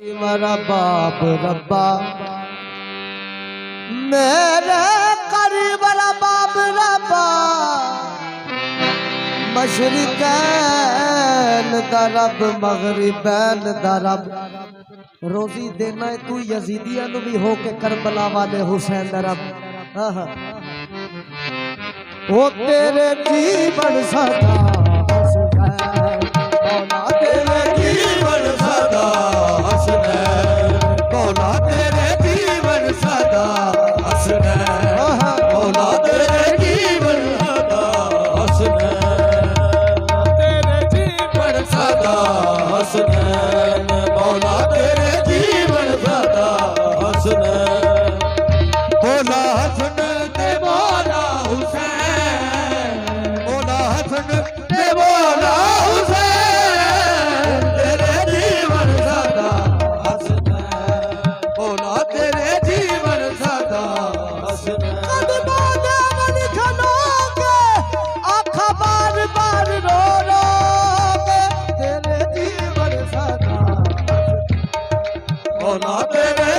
मेरा बाप रब्बा मेरे करीब वाला बाप रब्बा मशरिकैन दा रब मगरिबैन दा रब रोजी देना है तू यजीदिया नु भी हो के करबला वाले हुसैन दा रब। ओ तेरे जीवन सदा हुसैन मौला तेरे जीवन सदा हुसैन मौला तेरे जीवन सदा हुसैन मौला तेरे जीवन सदा हुसैन तेरे जीवन सदा हुसैन मौला तेरे जीवन सदा हुसैन मौला हसन ते मौला हुसैन मौला हसन ते मौला हुसैन तेरे जीवन सदा हुसैन मौला तेरे जीवन सदा हुसैन कदमों दे मन खलो के आँखा बार बार रो रो के तेरे जीवन सदा मौला तेरे